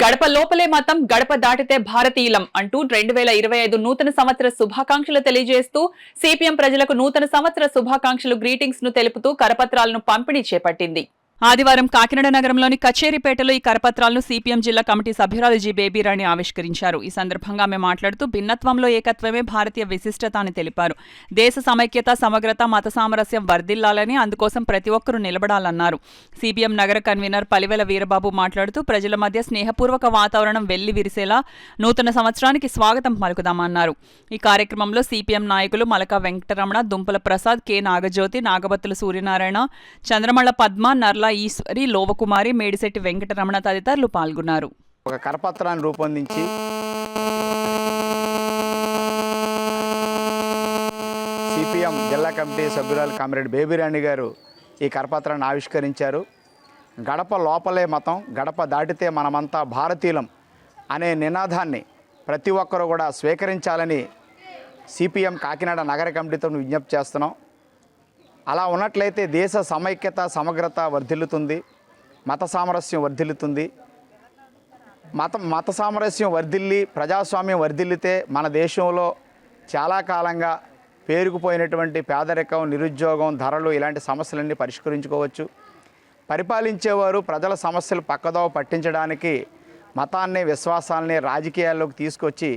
గడప లోపలే మతం గడప దాటితే భారతీయులం అంటూ 2025 నూతన సంవత్సర శుభాకాంక్షలు తెలియజేస్తూ సిపిఎం ప్రజలకు నూతన సంవత్సర శుభాకాంక్షలు గ్రీటింగ్స్ ను తెలుపుతూ కరపత్రాలను పంపిణీ చేపట్టింది. ఆదివారం కాకినాడ నగరంలోని కచేరీపేటలో ఈ కరపత్రాలను సిపిఎం జిల్లా కమిటీ సభ్యురాలు జి బేబీరాణి ఆవిష్కరించారు. ఈ సందర్భంగా ఆమె మాట్లాడుతూ భిన్నత్వంలో ఏకత్వమే భారతీయ విశిష్టత అని తెలిపారు. దేశ సమైక్యత, సమగ్రత, మత సామరస్యం వర్ధిల్లాలని, అందుకోసం ప్రతి ఒక్కరూ నిలబడాలన్నారు. సిపిఎం నగర కన్వీనర్ పలివెల వీరబాబు మాట్లాడుతూ ప్రజల మధ్య స్నేహపూర్వక వాతావరణం వెల్లి విరిసేలా నూతన సంవత్సరానికి స్వాగతం పలుకుదామన్నారు. ఈ కార్యక్రమంలో సిపిఎం నాయకులు మలకా వెంకటరమణ, దుంపల ప్రసాద్, కె నాగజ్యోతి, నాగబత్తుల సూర్యనారాయణ, చంద్రమళ్ల పద్మ, నర్ల ఈశ్వరి, లోవకుమారి, మేడిశెట్టి వెంకటరమణ తదితరులు పాల్గొన్నారు. ఒక కరపత్రాన్ని రూపొందించి సిపిఎం జిల్లా కమిటీ సభ్యురాలు కామ్రేడ్ బేబీరాణి గారు ఈ కరపత్రాన్ని ఆవిష్కరించారు. గడప లోపలే మతం, గడప దాటితే మనమంతా భారతీయులం అనే నినాదాన్ని ప్రతి ఒక్కరూ కూడా స్వీకరించాలని సిపిఎం కాకినాడ నగర కమిటీతో విజ్ఞప్తి చేస్తున్నాం. అలా ఉన్నట్లయితే దేశ సమైక్యత, సమగ్రత వర్ధిల్లుతుంది, మత సామరస్యం వర్ధిల్లుతుంది. మత సామరస్యం వర్ధిల్లి ప్రజాస్వామ్యం వర్ధిల్లితే మన దేశంలో చాలా కాలంగా పేరుకుపోయినటువంటి పేదరికం, నిరుద్యోగం, ధరలు ఇలాంటి సమస్యలన్నీ పరిష్కరించుకోవచ్చు. పరిపాలించేవారు ప్రజల సమస్యలు పక్కదోవ పట్టించడానికి మతాన్ని, విశ్వాసాలని రాజకీయాల్లోకి తీసుకొచ్చి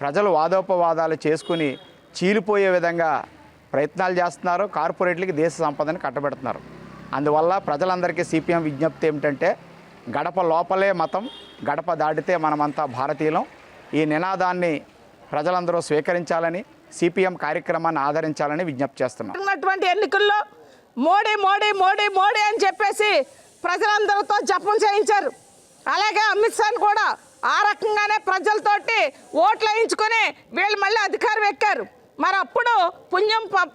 ప్రజలు వాదోపవాదాలు చేసుకుని చీలిపోయే విధంగా ప్రయత్నాలు చేస్తున్నారు. కార్పొరేట్లకి దేశ సంపదని కట్టబెడుతున్నారు. అందువల్ల ప్రజలందరికీ సిపిఎం విజ్ఞప్తి ఏమిటంటే గడప లోపలే మతం, గడప దాటితే మనమంతా భారతీయులం. ఈ నినాదాన్ని ప్రజలందరూ స్వీకరించాలని, సిపిఎం కార్యక్రమాన్ని ఆదరించాలని విజ్ఞప్తి చేస్తున్నాం. ఎన్నికల్లో మోడీ మోడీ మోడీ మోడీ అని చెప్పేసి ప్రజలందరితో జపం చేయించారు. అలాగే అమిత్ షాని కూడా ఆ రకంగానే ప్రజలతోటి ఓట్లు వేయించుకొని వీళ్ళు మళ్ళీ అధికారం ఎక్కారు. మరి అప్పుడు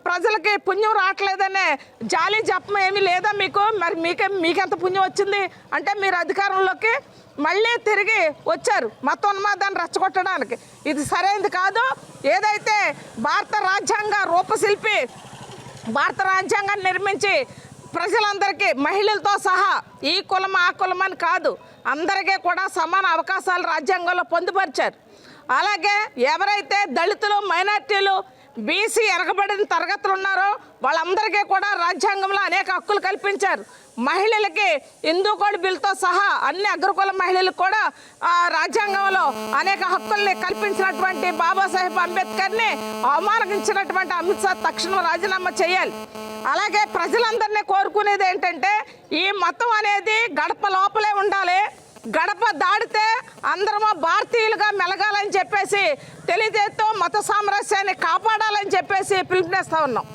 ప్రజలకి పుణ్యం రావట్లేదనే జాలి జపం ఏమీ లేదా మీకు? మరి మీకెంత పుణ్యం వచ్చింది అంటే మీరు అధికారంలోకి మళ్ళీ తిరిగి వచ్చారు మతోన్మాదాన్ని రెచ్చగొట్టడానికి. ఇది సరైనది కాదు. ఏదైతే భారత రాజ్యాంగ రూపశిల్పి భారత రాజ్యాంగాన్ని నిర్మించి ప్రజలందరికీ మహిళలతో సహా ఈ కులం ఆ కులం అని కాదు, అందరికీ కూడా సమాన అవకాశాలు రాజ్యాంగంలో పొందుపరిచారు. అలాగే ఎవరైతే దళితులు, మైనార్టీలు, బీసీ ఎరగబడిన తరగతులు ఉన్నారో వాళ్ళందరికీ కూడా రాజ్యాంగంలో అనేక హక్కులు కల్పించారు. మహిళలకి హిందూ కోడ్ బిల్తో సహా అన్ని అగ్రకుల మహిళలకు కూడా రాజ్యాంగంలో అనేక హక్కుల్ని కల్పించినటువంటి బాబాసాహెబ్ అంబేద్కర్ని అవమానించినటువంటి అమిత్ షా తక్షణం రాజీనామా చేయాలి. అలాగే ప్రజలందరినీ కోరుకునేది ఏంటంటే ఈ మతం అనేది గడప లోపలే ఉండాలి, గడప దాడితే అందరము భారతీయులుగా మెలగాలని చెప్పేసి తెలియజేస్తూ మత సామరస్యాన్ని కాపాడాలని చెప్పేసి పిలుపునిస్తా ఉన్నాం.